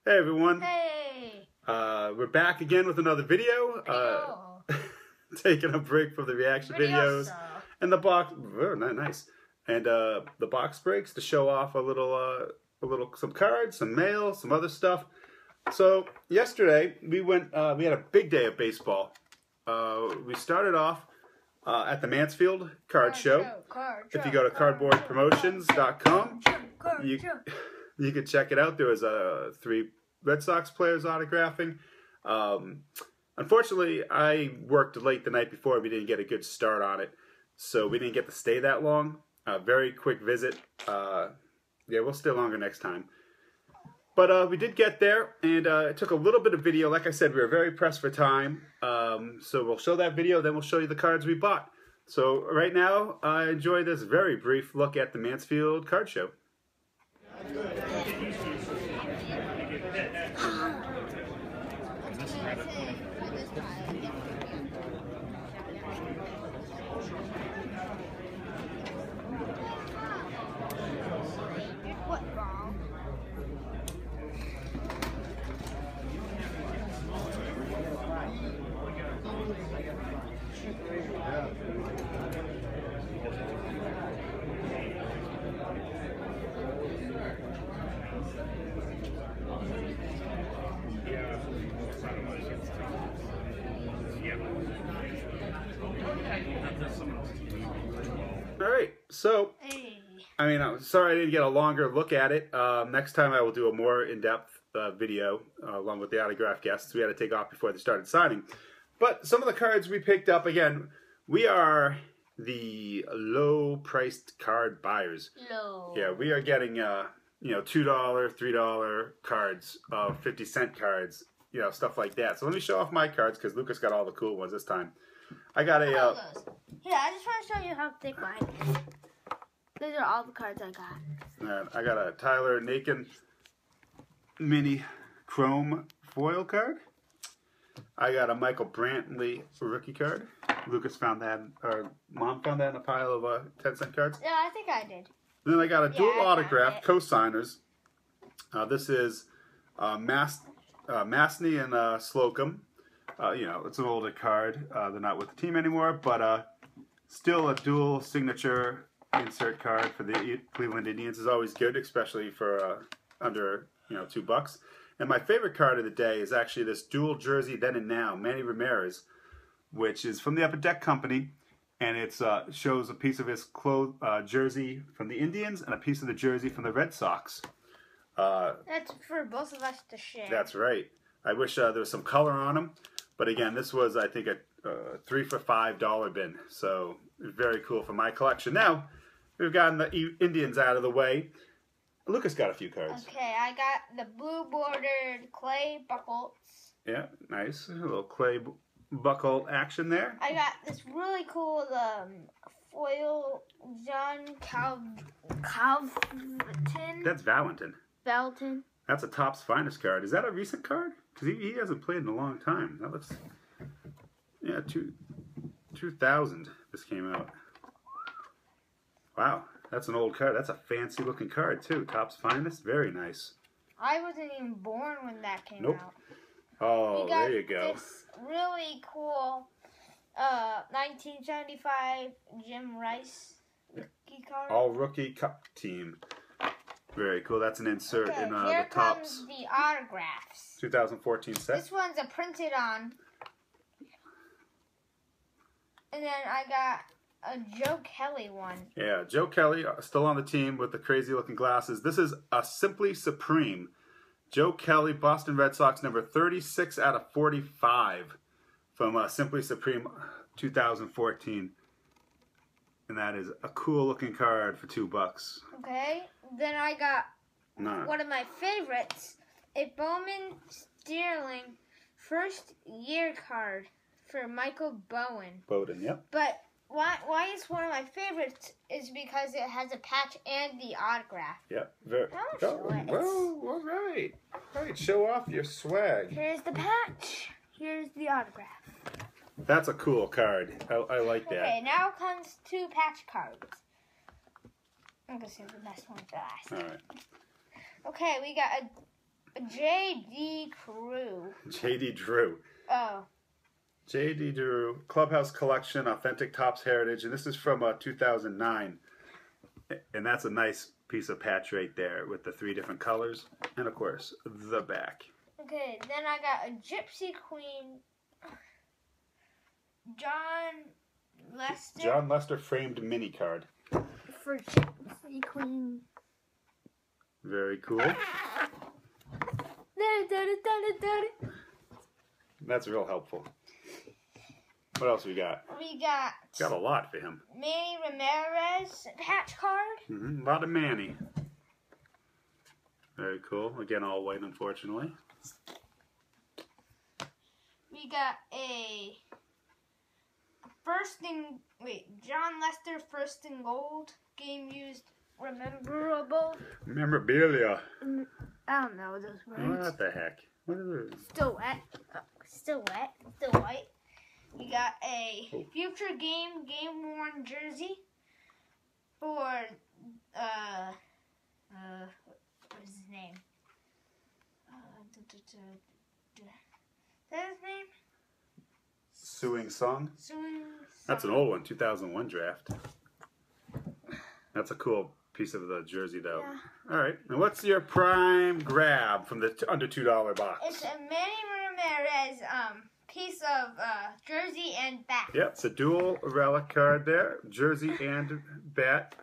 Hey everyone. Hey. We're back again with another video. Taking a break from the reaction videos and the box. Oh, nice. And the box breaks to show off some cards, some mail, some other stuff. So yesterday we went. We had a big day of baseball. We started off at the Mansfield Card Show. If you go to cardboardpromotions.com, you can check it out. There was 3 Red Sox players autographing. Unfortunately, I worked late the night before. We didn't get a good start on it, so we didn't get to stay that long. Very quick visit. Yeah, we'll stay longer next time. But we did get there, and it took a little bit of video. Like I said, we were very pressed for time. So we'll show that video, then we'll show you the cards we bought. So right now, enjoy this very brief look at the Mansfield Card Show. All right, so I mean, I'm sorry I didn't get a longer look at it. Next time I will do a more in-depth video along with the autograph guests. We had to take off before they started signing. But some of the cards we picked up, again, we are the low-priced card buyers. Low. Yeah, we are getting $2, $3 cards, 50-cent cards, stuff like that. So let me show off my cards because Lucas got all the cool ones this time. I got a. Yeah, I just want to show you how thick mine is. These are all the cards I got. I got a Tyler Nakin mini chrome foil card. I got a Michael Brantley rookie card. Lucas found that, or Mom found that in a pile of 10-cent cards. Yeah, I think I did. Then I got a dual autograph, co-signers. This is Masney and Slocum. It's an older card. They're not with the team anymore, but still a dual signature insert card for the Cleveland Indians is always good, especially for under $2. And my favorite card of the day is actually this dual jersey then and now, Manny Ramirez, which is from the Upper Deck Company, and it shows a piece of his jersey from the Indians and a piece of the jersey from the Red Sox. That's for both of us to share. That's right. I wish there was some color on them. But again, this was, I think, a 3 for $5 bin. So, very cool for my collection. Now, we've gotten the Indians out of the way. Lucas got a few cards. Okay, I got the blue bordered clay buckles. Yeah, nice. A little clay buckle action there. I got this really cool foil John Calverton. That's Valentin. Valentin. That's a Topps Finest card. Is that a recent card? Because he hasn't played in a long time. That looks... Yeah, 2000 this came out. Wow, that's an old card. That's a fancy looking card too. Topps Finest, very nice. I wasn't even born when that came out. Oh, there you go. This really cool 1975 Jim Rice rookie card. All rookie cup team. Very cool. That's an insert in the Topps. Here comes the autographs. 2014 set. This one's a printed on. And then I got a Joe Kelly one. Yeah, Joe Kelly, still on the team with the crazy looking glasses. This is a Simply Supreme. Joe Kelly, Boston Red Sox, number 36 out of 45 from Simply Supreme 2014. And that is a cool looking card for $2. Okay, then I got one of my favorites, a Bowman Sterling first year card for Michael Bowden, yep. But why it's one of my favorites is because it has a patch and the autograph. Yep, well, all right. All right, show off your swag. Here's the patch. Here's the autograph. That's a cool card. I like that. Okay, now comes 2 patch cards. I'm going to save the best one for last. All right. Okay, we got a J.D. Drew. J.D. Drew. Oh. J.D. Drew, Clubhouse Collection, Authentic Topps Heritage, and this is from 2009. And that's a nice piece of patch right there with the 3 different colors. And, of course, the back. Okay, then I got a Gypsy Queen, John Lester. John Lester framed mini card. For Gypsy Queen. Very cool. That's real helpful. What else we got? We got a lot for him. Manny Ramirez patch card. A lot of Manny. Very cool. Again, all white, unfortunately. We got a John Lester first and gold game used memorabilia. I don't know those words. What the heck? What is it? Still wet. Still white. We got a future game worn jersey for what is his name? Is that his name? Suing Song? Suing Song. That's an old one, 2001 draft. That's a cool piece of the jersey, though. Yeah. All right. And what's your prime grab from the under $2 box? It's a Manny Ramirez piece of jersey and bat. Yep, it's a dual relic card there. Jersey and bat.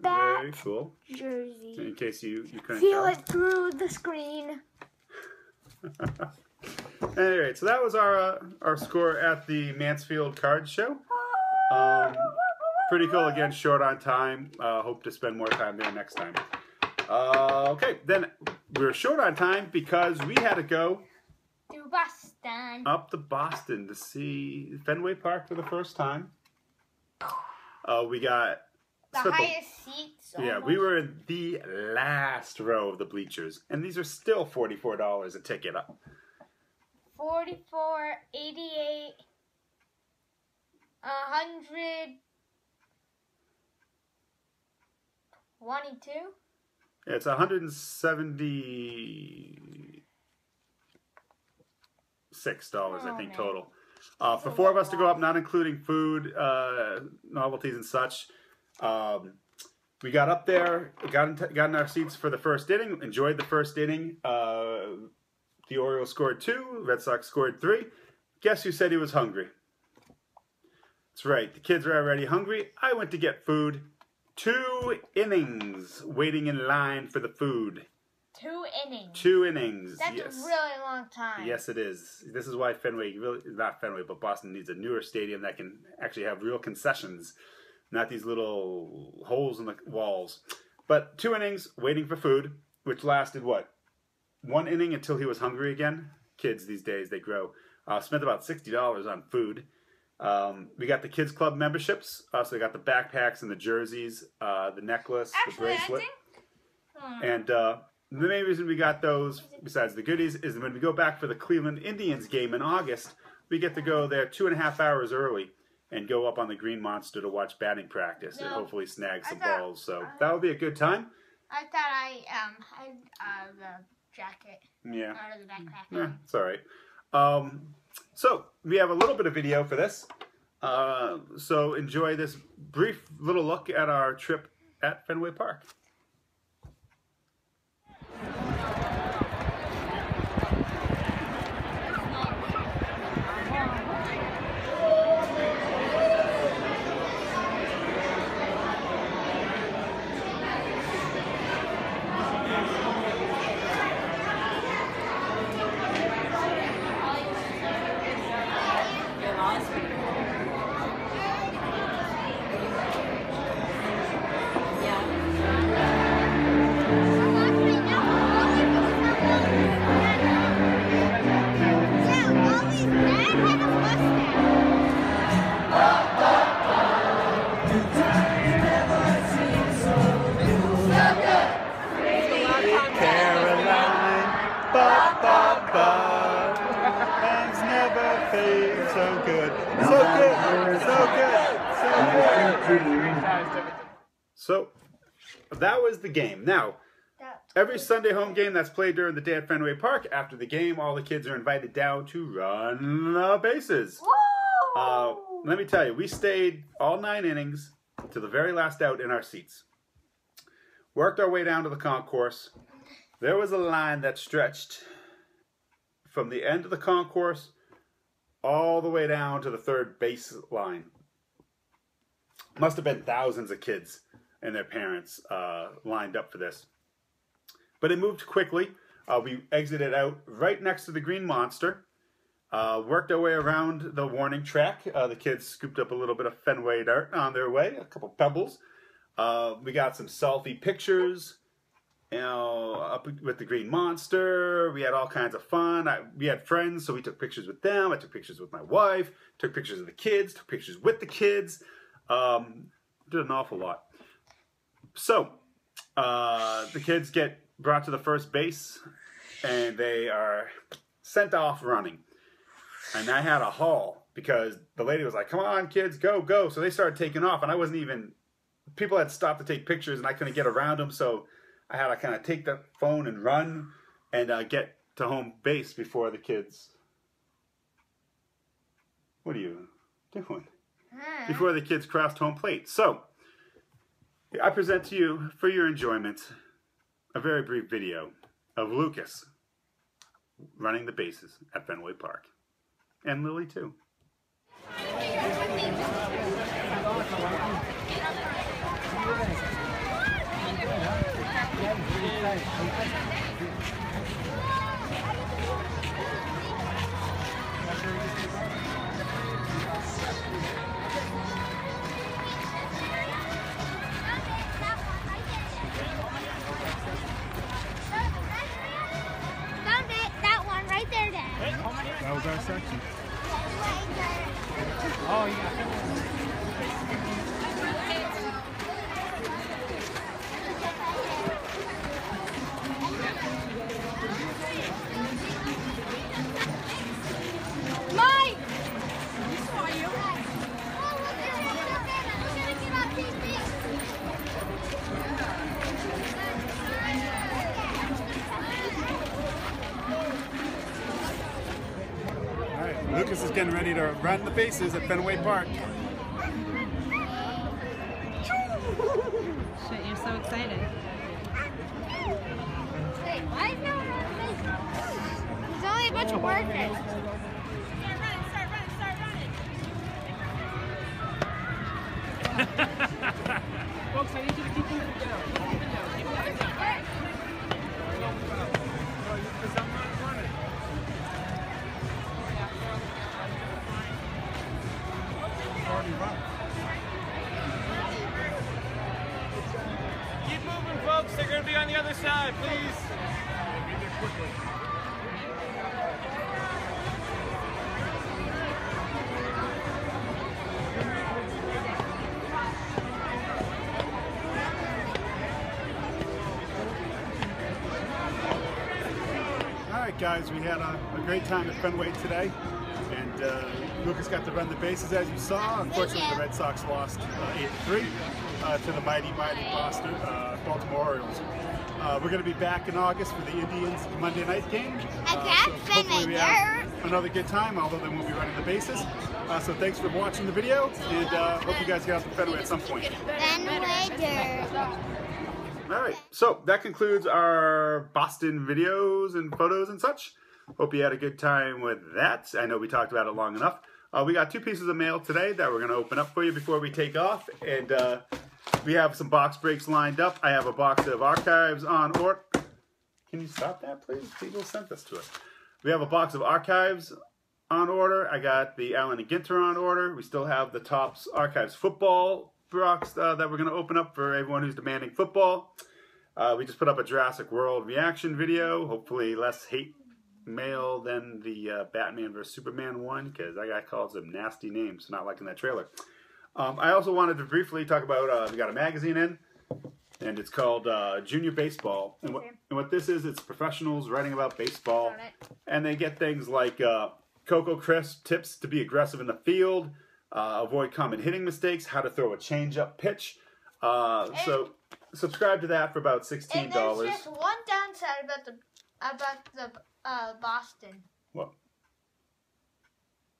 Very cool. Jersey. In case you couldn't feel it through the screen. Anyway, so that was our score at the Mansfield Card Show. Pretty cool. Again, short on time. Hope to spend more time there next time. Okay, then we were short on time because we had to go to Boston. Up to Boston to see Fenway Park for the first time. We got the highest seats. Yeah, we were in the last row of the bleachers, and these are still $44 a ticket. $44, $88, $122. It's $176, I think, total. For 4 of us to go up, not including food, novelties, and such. We got up there, got in our seats for the first inning, enjoyed the first inning. The Orioles scored 2, Red Sox scored 3. Guess who said he was hungry? That's right, the kids were already hungry. I went to get food. 2 innings waiting in line for the food. 2 innings. 2 innings. That's a really long time. Yes, it is. This is why not Fenway, but Boston needs a newer stadium that can actually have real concessions, not these little holes in the walls. But 2 innings waiting for food, which lasted what? 1 inning until he was hungry again. Kids these days, they grow. Spent about $60 on food. We got the kids club memberships. So we got the backpacks and the jerseys, the necklace, the bracelet. And the main reason we got those, besides the goodies, is when we go back for the Cleveland Indians game in August, we get to go there 2.5 hours early and go up on the Green Monster to watch batting practice and hopefully snag some balls. So that would be a good time. I thought I had the jacket out of the backpack. Yeah, it's all right. So we have a little bit of video for this. So enjoy this brief little look at our trip at Fenway Park. So that was the game. Now, Every Sunday home game that's played during the day at Fenway Park, after the game, all the kids are invited down to run the bases. Let me tell you, we stayed all 9 innings to the very last out in our seats. Worked our way down to the concourse. There was a line that stretched from the end of the concourse all the way down to the third base line. Must have been thousands of kids and their parents lined up for this. But it moved quickly. We exited out right next to the Green Monster. Worked our way around the warning track. The kids scooped up a little bit of Fenway dirt on their way, a couple pebbles. We got some selfie pictures, up with the Green Monster. We had all kinds of fun. We had friends, so we took pictures with them. I took pictures with my wife, took pictures of the kids, took pictures with the kids. Did an awful lot. So, the kids get brought to the first base, and they are sent off running. And I had a haul because the lady was like, come on, kids, go, go. So they started taking off, and I wasn't even, people had stopped to take pictures, and I couldn't get around them, so I had to kind of take the phone and run and get to home base before the kids. What are you doing? Before the kids crossed home plate. So, I present to you, for your enjoyment, a very brief video of Lucas running the bases at Fenway Park. And Lily, too. That was our section. Oh, yeah. Mike! Lucas is getting ready to run the bases at Fenway Park. Shit, you're so excited. Wait, why is no one on the base? There's only a bunch of workers. Folks, I need you to keep moving down. Keep moving, folks. They're going to be on the other side, please. All right, guys, we had a great time at Fenway today, and Lucas got to run the bases, as you saw. Unfortunately, the Red Sox lost 8-3 to the mighty Baltimore Orioles. We're going to be back in August for the Indians Monday night game. So hopefully we have another good time, although they won't be running the bases. So thanks for watching the video, and hope you guys get out to Fenway at some point. All right, so that concludes our Boston videos and photos and such. Hope you had a good time with that. I know we talked about it long enough. We got 2 pieces of mail today that we're going to open up for you before we take off. And we have some box breaks lined up. I have a box of archives on order. Can you stop that, please? People sent this to us. We have a box of archives on order. I got the Allen and Ginter on order. We still have the Topps Archives football box that we're going to open up for everyone who's demanding football. We just put up a Jurassic World reaction video. Hopefully less hate mail than the Batman vs. Superman one, because that guy calls them nasty names, not liking that trailer. I also wanted to briefly talk about, we got a magazine in, and it's called Junior Baseball. And what this is, it's professionals writing about baseball, and they get things like Cocoa Crisp tips to be aggressive in the field, avoid common hitting mistakes, how to throw a change-up pitch. So subscribe to that for about $16. And there's just one downside about the Boston. What?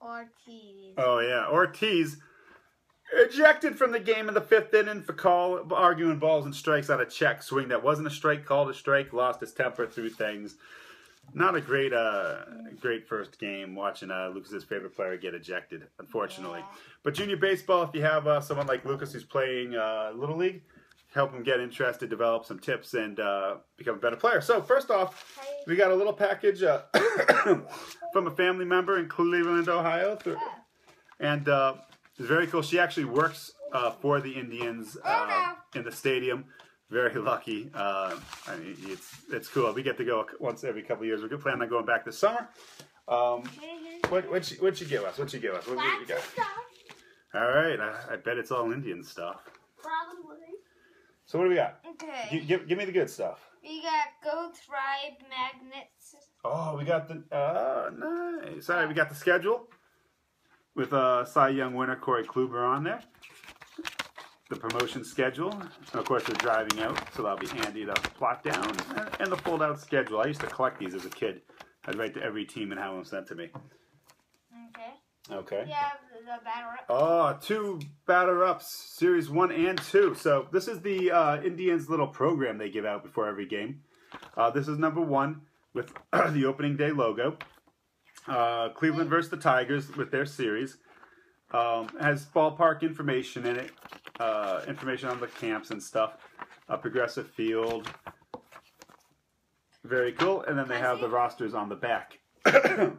Ortiz. Oh yeah, Ortiz ejected from the game in the 5th inning for arguing balls and strikes on a check swing that wasn't a strike, called a strike, lost his temper through things. Not a great first game watching Lucas's favorite player get ejected, unfortunately. Yeah. But junior baseball, if you have someone like Lucas who's playing Little League, help him get interested, develop some tips, and become a better player. So first off, we got a little package from a family member in Cleveland, Ohio. And it's very cool. She actually works for the Indians in the stadium. Very lucky. I mean, it's cool. We get to go once every couple of years. We're planning on going back this summer. What'd she give us? What'd she give us? What you got? All right. I bet it's all Indian stuff. Probably. So what do we got? Okay. Give me the good stuff. We got Go Thrive magnets. Oh, we got the nice. All right, we got the schedule with Cy Young winner Corey Kluber on there. The promotion schedule. And of course, they're driving out, so that'll be handy to plot down. And the fold-out schedule. I used to collect these as a kid. I'd write to every team and have them sent to me. Okay. Okay. Yeah, the batter-up. Oh, 2 batter-ups, Series 1 and 2. So this is the Indians' little program they give out before every game. This is number 1 with the opening day logo. Cleveland versus the Tigers with their series. Has ballpark information in it. Information on the camps and stuff. Progressive field. Very cool. And then they have the rosters on the back. Okay.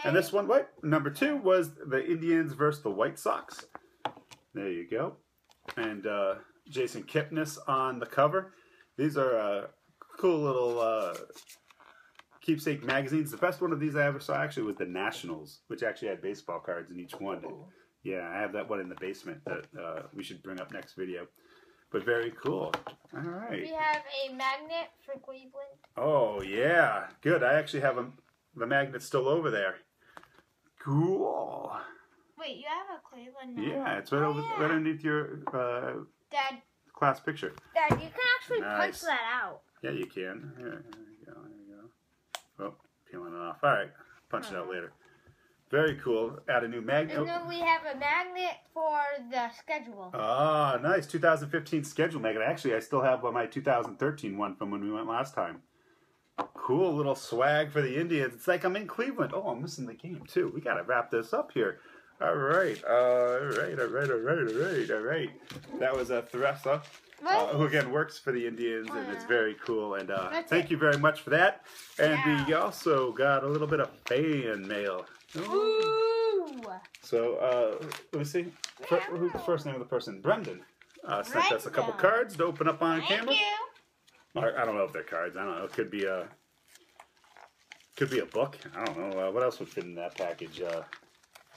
And this one, number 2 was the Indians versus the White Sox. There you go. And Jason Kipnis on the cover. These are cool little keepsake magazines. The best one of these I ever saw actually was the Nationals, which actually had baseball cards in each one. Ooh. Yeah, I have that one in the basement that we should bring up next video. But very cool. All right. We have a magnet for Cleveland. Oh, yeah. Good. I actually have the magnet still over there. Cool. Wait, you have a Cleveland magnet? Yeah, it's right right underneath your Dad, class picture. Dad, you can actually Nice. punch that out. Yeah, you can. Here you go. There you go. Oh, peeling it off. All right. Punch it out later. Very cool. Add a new magnet. And then we have a magnet for the schedule. Ah, nice. 2015 schedule magnet. Actually, I still have my 2013 one from when we went last time. Cool little swag for the Indians. It's like I'm in Cleveland. Oh, I'm missing the game, too. We got to wrap this up here. All right. All right. That was Theresa, who again works for the Indians, and it's very cool. And thank you very much for that. And we also got a little bit of fan mail. Ooh. So, let me see. Who's the first name of the person? Brendan sent us a couple cards to open up on camera. Thank you. I don't know if they're cards. I don't know. It could be a book. I don't know. What else would fit in that package?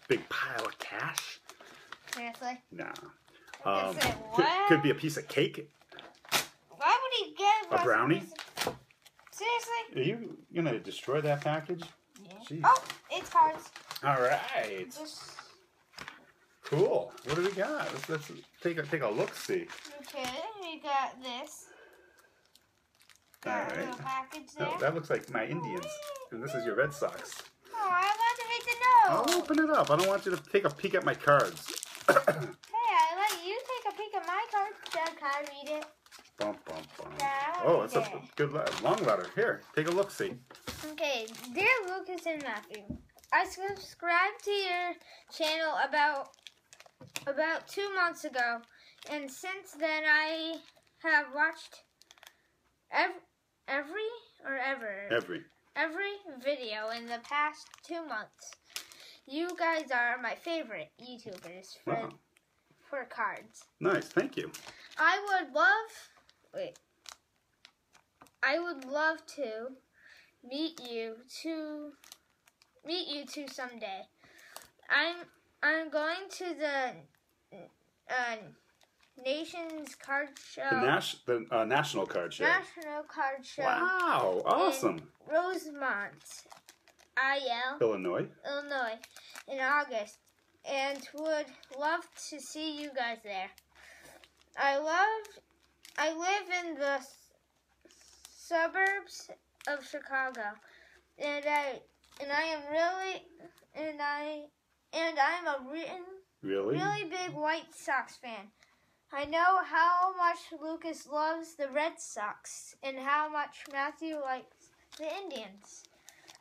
Big pile of cash? Seriously? Nah. Could be a piece of cake. Why would he give A brownie? Seriously? Are you gonna destroy that package? Yeah. Jeez. Oh, it's cards. All right. Just... Cool. What do we got? Let's take a look. See. Okay, we got this. All Got a right. little package there. No, that looks like my Indians, and this is your Red Sox. Oh, I want to read the note. I'll open it up. I don't want you to take a peek at my cards. Hey, I let you take a peek at my cards. Dad, can I read it? Bum, bum, bum. Yeah, Oh, it's a okay. good long letter. Here, take a look. See. Okay, dear Lucas and Matthew, I subscribed to your channel about 2 months ago, and since then I have watched every video in the past 2 months. You guys are my favorite YouTubers for cards. Nice, thank you. I would love to meet you two someday. I'm going to the Nation's Card Show. The National Card Show. National Card Show. Wow, awesome. In Rosemont, Illinois. in August, and would love to see you guys there. I love I live in the suburbs of Chicago, and I'm a really big White Sox fan. I know how much Lucas loves the Red Sox and how much Matthew likes the Indians.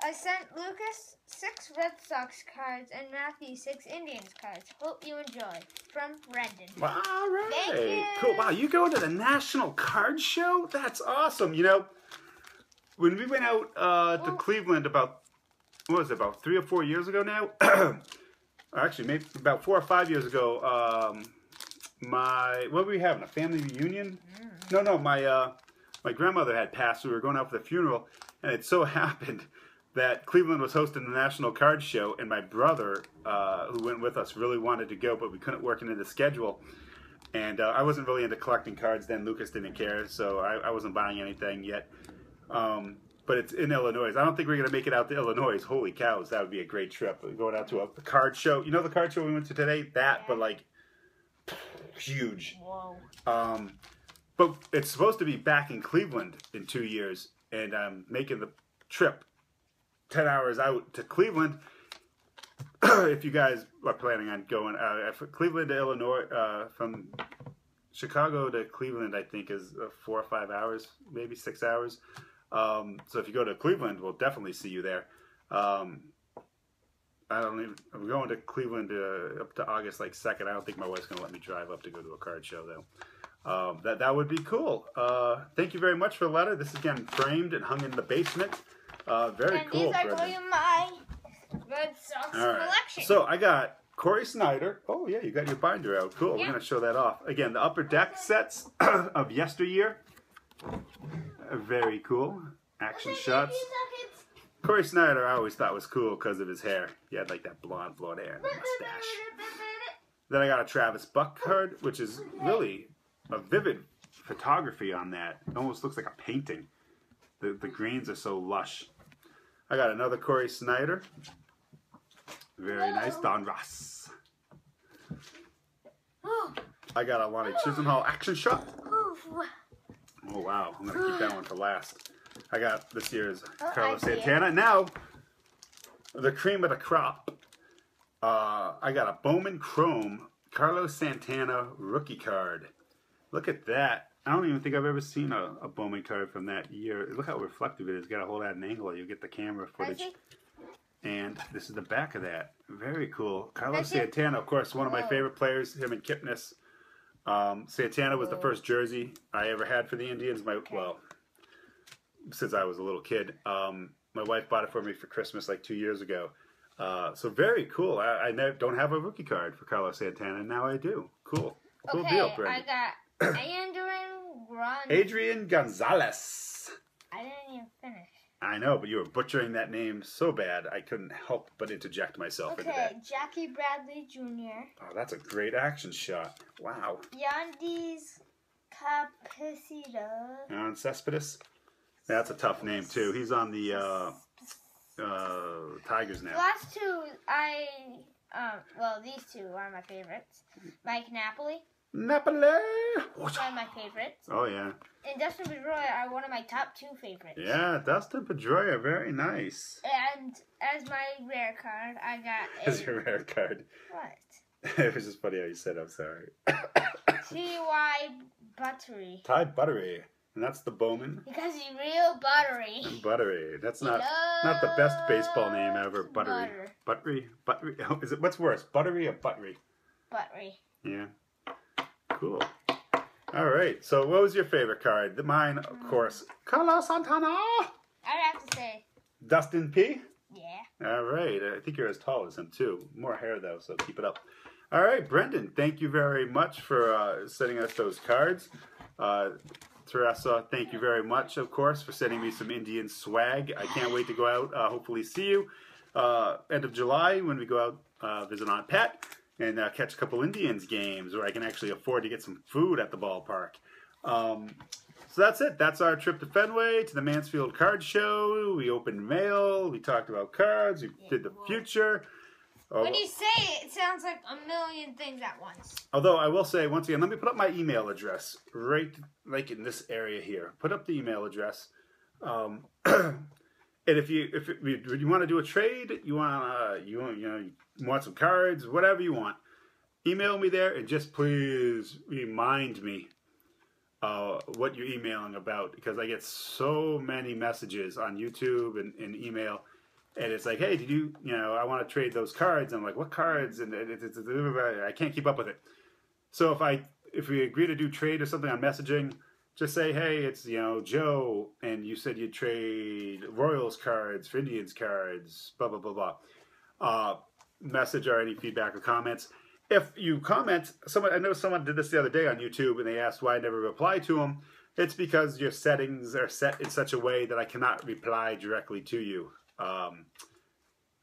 I sent Lucas 6 Red Sox cards and Matthew 6 Indians cards. Hope you enjoy. From Brendan. All right. Thank you. Cool. Wow, you go to the National Card Show? That's awesome. You know, when we went out to Cleveland about 3 or 4 years ago now? Actually, maybe about 4 or 5 years ago, what were we having, a family reunion? No, my grandmother had passed. We were going out for the funeral, and it so happened that Cleveland was hosting the National Card Show, and my brother, who went with us, really wanted to go, but we couldn't work into the schedule. And I wasn't really into collecting cards then. Lucas didn't care, so I wasn't buying anything yet. But it's in Illinois. I don't think we're going to make it out to Illinois. Holy cows, that would be a great trip. Going out to a card show. You know the card show we went to today? That, but like, huge. Whoa. But it's supposed to be back in Cleveland in 2 years, and I'm making the trip 10 hours out to Cleveland. If you guys are planning on going Cleveland to Illinois, from Chicago to Cleveland, I think is 4 or 5 hours, maybe 6 hours. So if you go to Cleveland, we'll definitely see you there. I'm going to Cleveland up to August 2nd. I don't think my wife's going to let me drive up to go to a card show though. That would be cool. Thank you very much for the letter. This is again framed and hung in the basement. Very cool. And these are going in my Red Sox collection. So I got Corey Snyder. Oh yeah, you got your binder out. Cool. Yeah. We're going to show that off. Again, the Upper Deck sets of yesteryear. Very cool. Action shots. Corey Snyder I always thought was cool because of his hair. He had like that blonde hair and mustache. Then I got a Travis Buck card, which is really a vivid photography on that. It almost looks like a painting. The greens are so lush. I got another Corey Snyder. Very nice. Don Ross. I got a Lonnie Chisenhall action shot. Oh, wow. I'm going to keep that one for last. I got this year's Carlos Santana. Now, the cream of the crop. I got a Bowman Chrome Carlos Santana rookie card. Look at that. I don't even think I've ever seen a Bowman card from that year. Look how reflective it is. Got to hold at an angle. You'll get the camera footage. And this is the back of that. Very cool. Carlos Santana, of course, one of my favorite players. Him and Kipnis. Santana was the first jersey I ever had for the Indians. Well, since I was a little kid. My wife bought it for me for Christmas like 2 years ago. So very cool. I don't have a rookie card for Carlos Santana. Now I do. Cool. Cool deal, Brendan. I got Adrian Gonzalez. I didn't even finish. I know, but you were butchering that name so bad, I couldn't help but interject myself into that. Okay, Jackie Bradley Jr. Oh, that's a great action shot. Wow. Yandis Capacito. On Cespedes? That's a tough name, too. He's on the Tigers now. The last two, these two are my favorites. Mike Napoli. Napoli! One of my favorites. Oh, yeah. And Dustin Pedroia are one of my top 2 favorites. Yeah, Dustin Pedroia, very nice. And as my rare card, I got As your rare card. What? It was just funny how you said, I'm sorry. T.Y. Buttery. Ty Buttery. And that's the Bowman. Because he's real buttery. Buttery. That's not the best baseball name ever. Buttery. Buttery. Buttery. Oh, is it? What's worse, Buttery or Buttery? Buttery. Yeah. Cool. All right. So, what was your favorite card? Mine, of course, Carlos Santana. I'd have to say Dustin P. Yeah. All right. I think you're as tall as him too. More hair though, so keep it up. All right, Brendan. Thank you very much for sending us those cards. Teresa, thank you very much, of course, for sending me some Indian swag. I can't wait to go out, hopefully see you end of July when we go out visit Aunt Pat and catch a couple Indians games where I can actually afford to get some food at the ballpark. So that's it. That's our trip to Fenway, to the Mansfield Card Show. We opened mail. We talked about cards. We did the future. When you say it, it sounds like a million things at once. Although I will say, once again, let me put up my email address right like in this area here. Put up the email address. And if you want to do a trade, you want some cards, whatever you want, email me there and just please remind me what you're emailing about, because I get so many messages on YouTube and email. And it's like, hey, I want to trade those cards. And I'm like, what cards? And I can't keep up with it. So if we agree to do trade or something on messaging, just say, hey, it's, Joe, and you said you'd trade Royals cards for Indians cards, blah, blah, blah, blah. Message or any feedback or comments. If you comment, I know someone did this the other day on YouTube, and they asked why I never reply to them. It's because your settings are set in such a way that I cannot reply directly to you.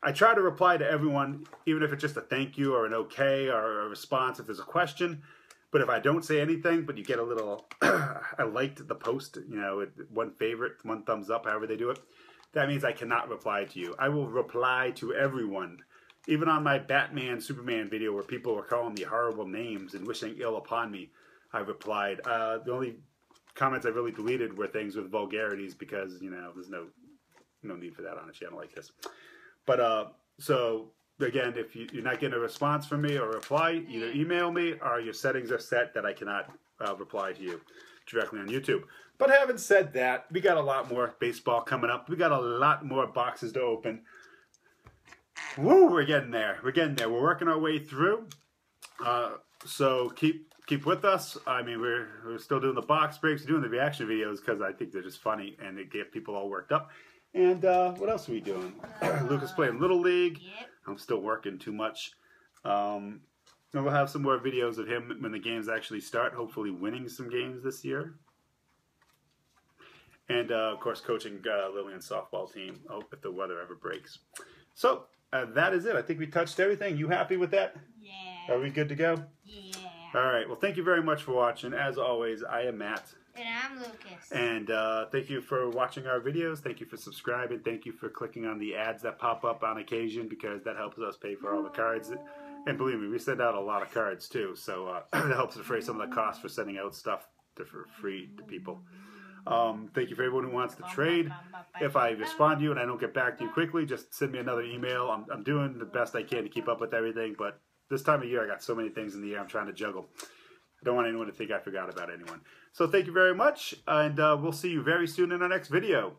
I try to reply to everyone, even if it's just a thank you or an okay or a response if there's a question. But if I don't say anything, but you get a little, I liked the post, one favorite, one thumbs up, however they do it, that means I cannot reply to you. I will reply to everyone. Even on my Batman, Superman video where people were calling me horrible names and wishing ill upon me, I replied. The only comments I really deleted were things with vulgarities because, there's no need for that on a channel like this. But so again, if you're not getting a response from me or reply, either email me or your settings are set that I cannot reply to you directly on YouTube. But having said that, we got a lot more baseball coming up. We got a lot more boxes to open. Woo, we're getting there. We're getting there. We're working our way through. So keep with us. I mean, we're still doing the box breaks, doing the reaction videos because I think they're just funny and they get people all worked up. And what else are we doing? Lucas playing Little League. Yep. I'm still working too much. And we'll have some more videos of him when the games actually start, hopefully winning some games this year. And, of course, coaching Lillian's softball team if the weather ever breaks. So, that is it. I think we touched everything. You happy with that? Yeah. Are we good to go? Yeah. All right. Well, thank you very much for watching. As always, I am Matt. And I'm Lucas. And thank you for watching our videos. Thank you for subscribing. Thank you for clicking on the ads that pop up on occasion because that helps us pay for all the cards. And believe me, we send out a lot of cards too. So that helps defray some of the costs for sending out stuff for free to people. Thank you for everyone who wants to trade. If I respond to you and I don't get back to you quickly, just send me another email. I'm doing the best I can to keep up with everything. But this time of year, I got so many things in the air I'm trying to juggle. I don't want anyone to think I forgot about anyone. So thank you very much, and we'll see you very soon in our next video.